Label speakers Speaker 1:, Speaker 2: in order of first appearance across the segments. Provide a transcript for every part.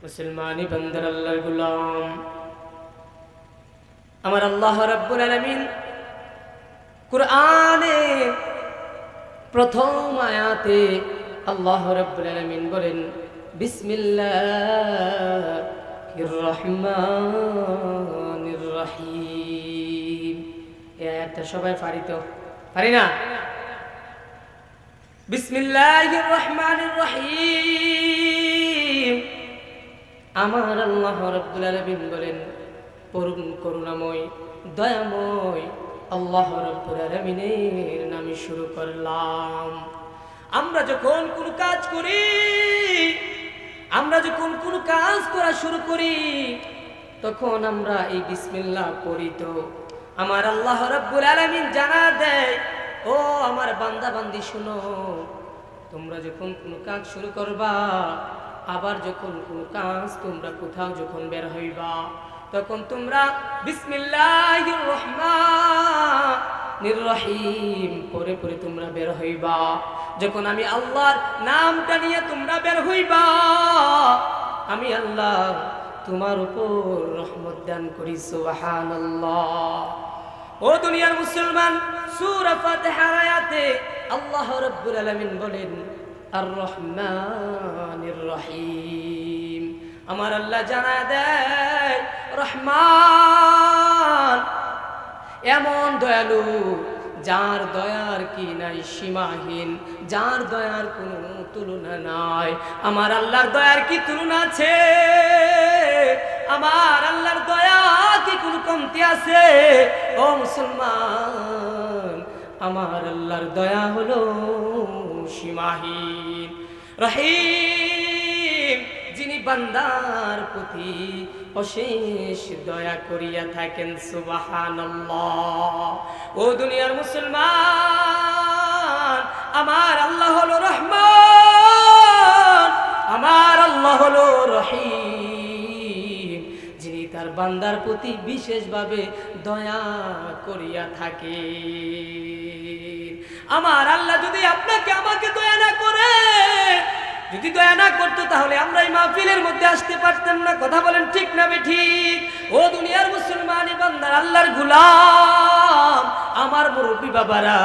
Speaker 1: মুসলমানি বান্দার আল্লাহর গোলাম, আমার আল্লাহ রাব্বুল আলামিন কুরআনে প্রথম আয়াতে আল্লাহ রাব্বুল আলামিন বলেন বিসমিল্লাহির রহমানির রহিম। এই আয়াতটা সবাই পারি না? বিসমিল্লাহির রহমানির রহিম। আমার আল্লাহ রাব্বুল আলামিন বলেন পরম করুণাময় দয়াময় আল্লাহ রাব্বুল আলামিনের নামে শুরু করলাম। আমরা যখন কোনো কাজ করা শুরু করি তখন আমরা এই বিসমিল্লাহ পড়ি। তো আমার আল্লাহ রাব্বুল আলামিন জানা দেয়, ও আমার বান্দা বান্দি শুনো, তোমরা যখন কোনো কাজ শুরু করবা, আবার যখন কোনো কাজ তোমরা কোথাও যখন বের হইবা, তখন তোমরা বিসমিল্লাহির রহমানির রহিম পরে পরে তোমরা বের হইবা। যখন আমি আল্লাহর নামটা নিয়ে তোমরা বের হইবা, আমি আল্লাহ তোমার উপর রহমত দান করি। সুবহানাল্লাহ। ও দুনিয়ার মুসলমান, সূরা ফাতিহার আয়াতে আল্লাহ রাব্বুল আলামিন বলেন আর রহমানির রহিম। আমার আল্লাহ জানায় দেয় রহমান এমন দয়ালু, যার দয়ার কি নাই সীমাহীন, যার দয়ার কোনো তুলনা নাই। আমার আল্লাহর দয়ার কি তুলনা আছে? আমার আল্লাহর দয়া কি কোনো কমতি আছে? ও মুসলমান, আমার আল্লাহর দয়া হলো সীমাহীন। রহিম, যিনি বান্দার প্রতি অশেষ দয়া করিয়া থাকেন। সুবহানাল্লাহ। ও দুনিয়ার মুসলমান, আমার আল্লাহ হলো রহমান, আমার আল্লাহ হলো রহিম, যিনি তার বান্দার প্রতি বিশেষভাবে দয়া করিয়া থাকে। আমার আল্লাহ যদি আপনাকে আমাকে দয়া না করে, যদি দয়া না করতো, তাহলে আমরা এই মাহফিলের মধ্যে আসতে পারতাম না। কথা বলেন ঠিক না বেঠিক? ও দুনিয়ার মুসলমানি বান্দার আল্লাহর গোলাম, আমার মুরব্বী বাবারা,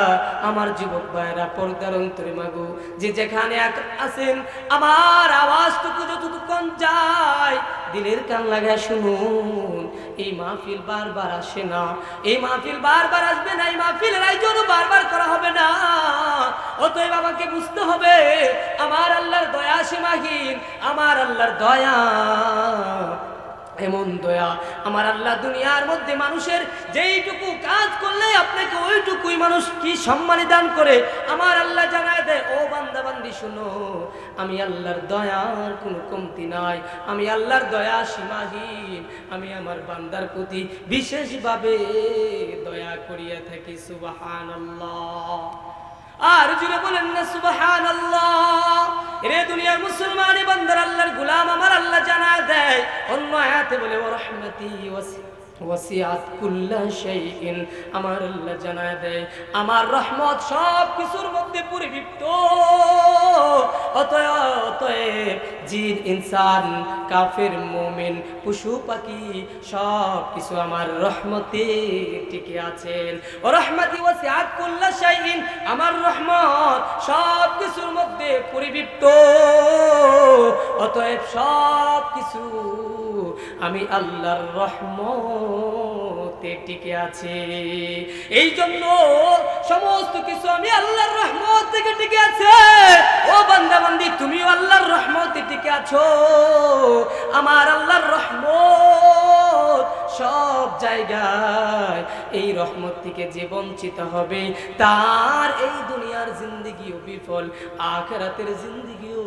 Speaker 1: আমার যুবক ভাইরা, পর্দার অন্তরে মাগো, যে যেখানে আছেন, আমার আওয়াজটুকু যতটুকুন যায় দিলের কান লাগায় শুনুন। এই মাহফিল বারবার আসে না, এই মাহফিল বারবার আসবে না, এই মাহফিলের আয়োজনও বারবার করা হবে না। অতএব আমাকে বুঝতে হবে আমার আল্লাহর দয়া সীমাহীন, আমার আল্লাহর দয়া এমন দয়া। আমার আল্লাহ দুনিয়ার মধ্যে মানুষের যেইটুকু কাজ করলে আপনাকে ওইটুকুই মানুষ কি সম্মানী দান করে। আমার আল্লাহ জানায় দেয়, ও বান্দা বান্দি শুনো, আমি আল্লাহর দয়ার কোনো কমতি নাই, আমি আল্লাহর দয়া সীমাহীন, আমি আমার বান্দার প্রতি বিশেষভাবে দয়া করিয়া থাকি। সুবহানাল্লাহ। আর জুড়ে বলেন না সুবহানাল্লাহ। রে দুনিয়ার মুসলমানি বান্দার আল্লাহর গোলাম, আমার আল্লাহ জানায় দেয় অন্য আয়াতে বলে ওয়া রাহমাতি ওয়াসিআত কুল্লা শাইইন। আমার আল্লাহ জানায় দেয় আমার রহমত সব কিছুর মধ্যে পরিবৃপ্ত। অতএব জিন ইনসান কাফের মুমিন পশু পাখি সব কিছু আমার রহমতে টিকে আছেন। ওয়া রাহমাতি ওয়াসিআত কুল্লা শাইইন, আমার রহমত সব কিছুর মধ্যে পরিবৃপ্ত। অতএব সব কিছু আমি আল্লাহর রহমতে টিকে আছে। এই জন্য সমস্ত কিছু আমি আল্লাহর রহমত থেকে টিকে আছে। ও বান্দা বান্দি, তুমিও আল্লাহর রহমতে টিকে আছো। আমার আল্লাহর রহমত সব জায়গায়, এই রহমত থেকে যে বঞ্চিত হবে তার এই দুনিয়ার জিন্দেগিও বিফল, আখিরাতের জিন্দেগিও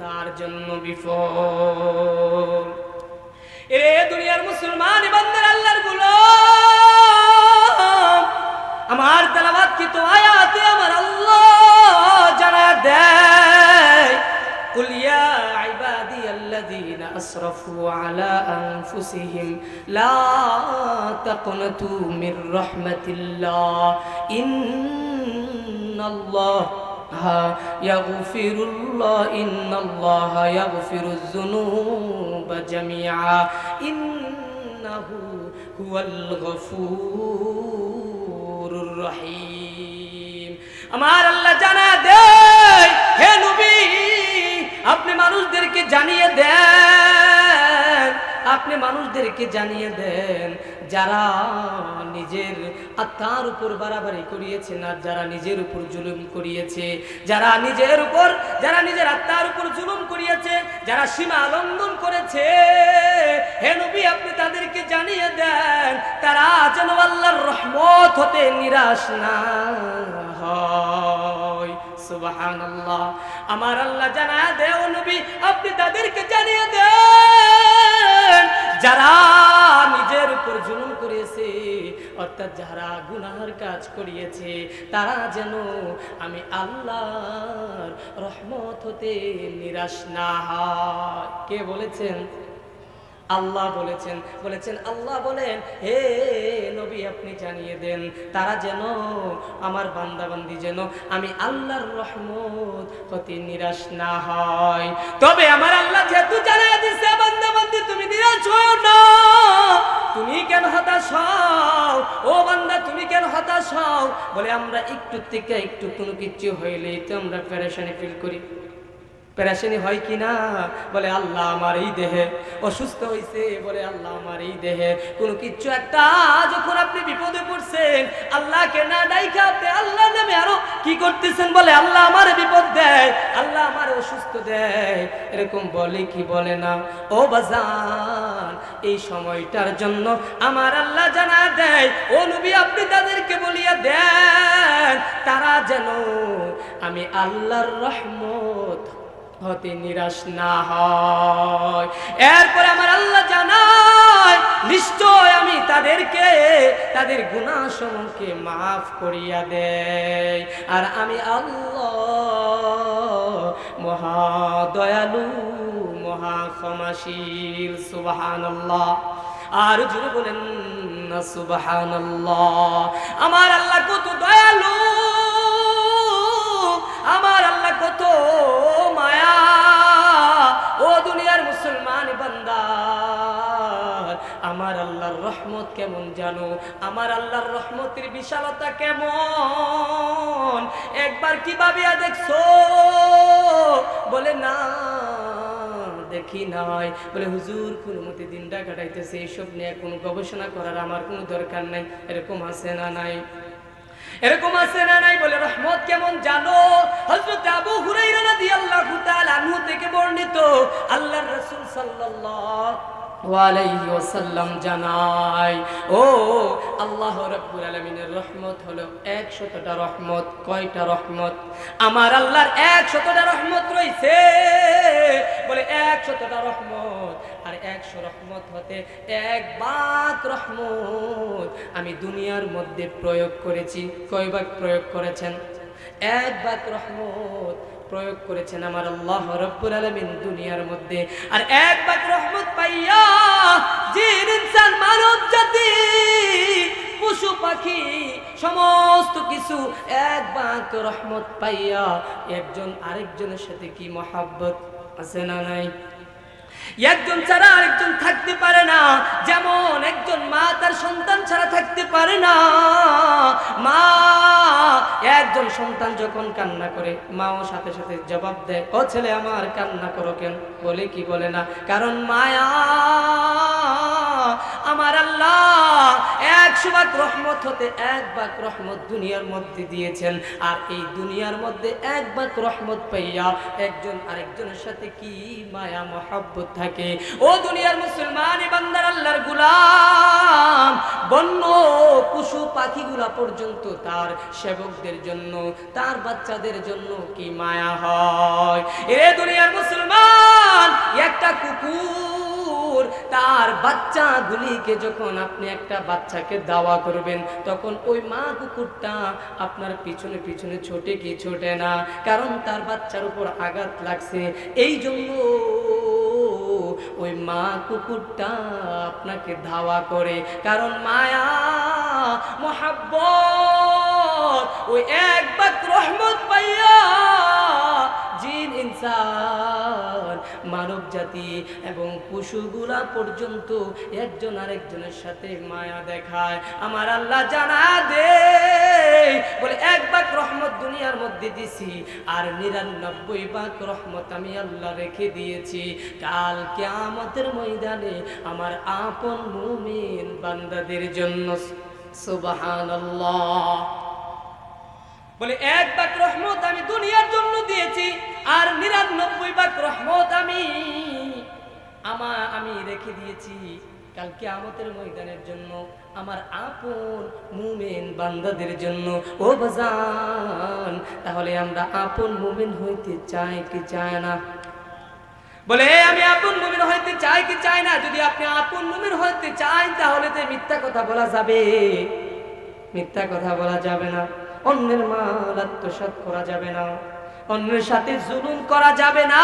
Speaker 1: তার জন্য বিফল। এ দুনিয়ার মুসলমান বান্দার আল্লাহর গোলাম, আমার তেলাওয়াত কি তো আয়াতে আমার আল্লাহ জানায় দেয় কুল ইয়া ইবাদিয়াল্লাযীনা আসরাফু আলা আনফুসিহিম লা তাকনাতু মির রাহমাতিল্লাহ ইন্নাল্লাহ يغفر الله إن الله يغفر الذنوب জামিআ ইন্নাহু হুয়াল গফুরুর রহিম। আমার আল্লাহ জানা দেয়, হে নবী আপনি মানুষদেরকে জানিয়ে দেন, আপনি মানুষদেরকে জানিয়ে দেন যারা নিজের আত্মার উপর বাড়াবাড়ি করিয়েছে না, যারা নিজের উপর জুলুম করিয়েছে, যারা নিজের আত্মার উপর জুলুম করিয়েছে, যারা সীমা লঙ্ঘন করেছে, হে নবী আপনি তাদেরকে জানিয়ে দেন তারা যেন আল্লাহর রহমত হতে নিরাশ না হয়। সুবহানাল্লাহ। আমার আল্লাহ জানায় দেও নবী আপনি তাদেরকে জানিয়ে দেন যারা নিজের উপর জুলুম করেছে, অর্থাৎ যারা গুনাহের কাজ করিয়েছে, তারা যেন আমি আল্লাহর রহমত হতে নিরাশ না হয়। কে বলেছেন? আল্লাহ বলেছেন আল্লাহ বলেন, হে নবী আপনি জানিয়ে দেন তারা যেন আমার বান্দাবান্দি যেন আমি আল্লাহর রহমত হতে নিরাশ না হয়। তবে আমার আল্লাহ যেহেতু জানিয়ে দিয়েছে বান্দাবান্দি তুমি নিরাশ হও না, তুমি কেন হতাশ হও? ও বান্দা তুমি কেন হতাশ হও? বলে আমরা একটু থেকে একটু কোনো কিছু হইলেই তো আমরা পেরেশানি ফিল করি। পেরেশানি হয় কি না? বলে আল্লাহ আমার এই দেহে অসুস্থ হয়েছে, বলে আল্লাহ আমার এই দেহে কোনো কিছু একটা, যখন আপনি বিপদে পড়ছেন আল্লাহকে না ডাইকা আপনি আল্লাহ নামে আরো কি করতেছেন? বলে আল্লাহ আমার বিপদ দেয়, আল্লাহ আমার অসুস্থ দেয়, এরকম বলে কি বলে না? ও বাজান এই সময়টার জন্য আমার আল্লাহ জানা দেয়, ও নবী আপনি তাদেরকে বলিয়া দেন তারা যেন আমি আল্লাহর রহমত হতে নিরাশ না হয়। এরপরে আমার আল্লাহ জানায় নিশ্চয় আমি তাদেরকে তাদের গুনাহ সমূহকে মাফ করিয়া দেই, আর আমি আল্লাহ মহা দয়ালু মহা ক্ষমাশীল। সুবহানাল্লাহ। আর জুড়ে বলেন না সুবহানাল্লাহ। আমার আল্লাহ কত দয়ালু, আমার আল্লাহ কত মায়া। ও দুনিয়ার মুসলমান বান্দা আমার আল্লাহর রহমত কেমন জানো? আমার আল্লাহর রহমতের বিশালতা কেমন একবার কি ভাবিয়া দেখছো? বলে না দেখি নাই। বলে হুজুর কোন মতে দিনটা কাটাইতেছে, এইসব নিয়ে কোনো গবেষণা করার আমার কোনো দরকার নাই। এরকম আছে না নাই? এরকম আছে না নাই? বলে রহমত কেমন জানো? হযরত আবু হুরায়রা রাদিয়াল্লাহু তাআলা আনহু থেকে বর্ণিত আল্লাহর রাসূল সাল্লাল্লাহু আলাইহি ওয়াসাল্লাম জানায়, ও আল্লাহ রাব্বুল আলামিনের রহমত হলো 100টা রহমত। কয়টা রহমত? আমার আল্লাহর 100টা রহমত রইছে। বলে 100টা রহমত, আর 100 রহমত হতে 1 ভাগ রহমত আমি দুনিয়ার মধ্যে প্রয়োগ করেছি। কয় ভাগ প্রয়োগ করেছেন? 1 ভাগ রহমত প্রয়োগ করেছেন আমার আল্লাহ রাব্বুল আলামিন দুনিয়ার মধ্যে। আর 1 ভাগ রহমত পাইয়া জিন ইনসান মানব জাতি পশু পাখি সমস্ত কিছু 1 ভাগ রহমত পাইয়া একজন আরেকজনের সাথে কি মহব্বত আছে না নাই? একজন ছাড়া আরেকজন থাকতে পারে না। যেমন একজন মা তার সন্তান ছাড়া থাকতে পারে না। মা একজন সন্তান যখন কান্না করে মাও সাথে সাথে জবাব দেয়, ও ছেলে আমার কান্না করো কেন? বলে কি বলে না? কারণ মায়া। আমার আল্লাহ 100 ভাগ রহমত হতে 1 ভাগ রহমত দুনিয়ার মধ্যে দিয়েছেন। আর এই দুনিয়ার মধ্যে 1 ভাগ রহমত পাইয়া একজন আরেকজনের সাথে কি মায়া মহব্বত থাকে। ও দুনিয়ার মুসলমান বান্দার আল্লাহর গোলাম, বন্য পশু পাখিগুলা পর্যন্ত তার সেবকদের জন্য তার বাচ্চাদের জন্য কি মায়া হয়। এ দুনিয়ার মুসলমান একটা কুকুর তার বাচ্চাগুলিকে যখন আপনি একটা বাচ্চাকে দাওয়া করবেন তখন ওই মা কুকুরটা আপনার পিছনে পিছনে ছোটে কি ছোটে না? কারণ তার বাচ্চার উপর আঘাত লাগছে। এই জন্য ওই মা কুকুরটা আপনাকে ধাওয়া করে, কারণ মায়া মহব্বত। ওই 1 ভাগ রহমত পাইয়া জিন ইনসান মানব জাতি এবং পশুগুলা পর্যন্ত একজন আরেকজনের সাথে মায়া দেখায়। আমার আল্লাহ জানা দে বলে 1 ভাগ রহমত দুনিয়ার মধ্যে দিছি আর 99 ভাগ রহমত আমি আল্লাহ রেখে দিয়েছি কাল কিয়ামতের ময়দানে আমার আপন মুমিন বান্দাদের জন্য। সুবহানাল্লাহ। বলে 1 ভাগ রহমত আমি দুনিয়ার জন্য দিয়েছি আর 99 ভাগ রহমত আমি রেখে দিয়েছি কাল কিয়ামতের ময়দানের জন্য আমার আপন মুমিন বান্দাদের জন্য। ও বাজান, তাহলে আমরা আপন মুমিন হইতে চাই কি চাই না? বলে আমি আপন মুমিন হইতে চাই কি চাই না? যদি আপনি আপন মুমিন হইতে চান তাহলে তো মিথ্যা কথা বলা যাবে, মিথ্যা কথা বলা যাবে না, অন্যের মাল আত্মসাৎ করা যাবে না, অন্যের সাথে জুলুম করা যাবে না।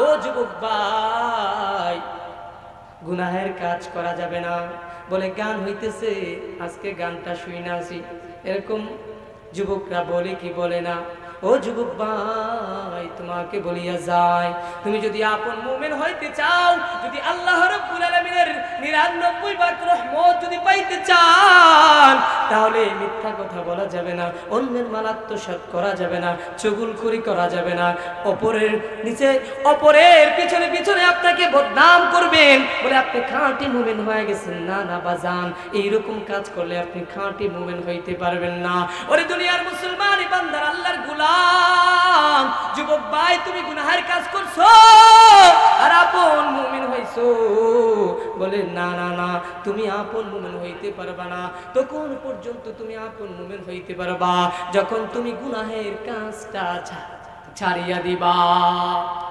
Speaker 1: ও যুবক ভাই, গুনাহের কাজ করা যাবে না। বলে গান হইতেছে, আজকে গানটা শুই না আসি, এরকম যুবকরা বলে কি বলে না? ও যুবক ভাই, তোমাকে বলিয়া যায়, তুমি যদি আপন মুমিন হইতে চাও, যদি আল্লাহ রাব্বুল আলামিনের 99 ভাগ রহমত যদি পাইতে চান, তাহলে মিথ্যা কথা বলা যাবে না, অন্যের মাল আত্মসাৎ করা যাবে না, চুগলখড়ি করা যাবে না, অপরের নিচে অপরের পিছনে পিছনে আপনাকে বদনাম করবেন বলে আপনি খাঁটি মুমিন হয়ে গেছেন। না না বাজান, এইরকম কাজ করলে আপনি খাঁটি মুমিন হইতে পারবেন না। ওরে দুনিয়ার মুসলমান বান্দার আল্লাহর গোলাম যুবক ভাই, তুমি গুনাহের কাজ করছো আর আপন মুমিন হইছো। বলে না না না, তুমি আপন মুমিন হইতে পারবা না। তো কোন পর্যন্ত তুমি আপন মুমিন হইতে পারবা? যখন তুমি গুনাহের কাজটা ছাড়িয়া দিবা।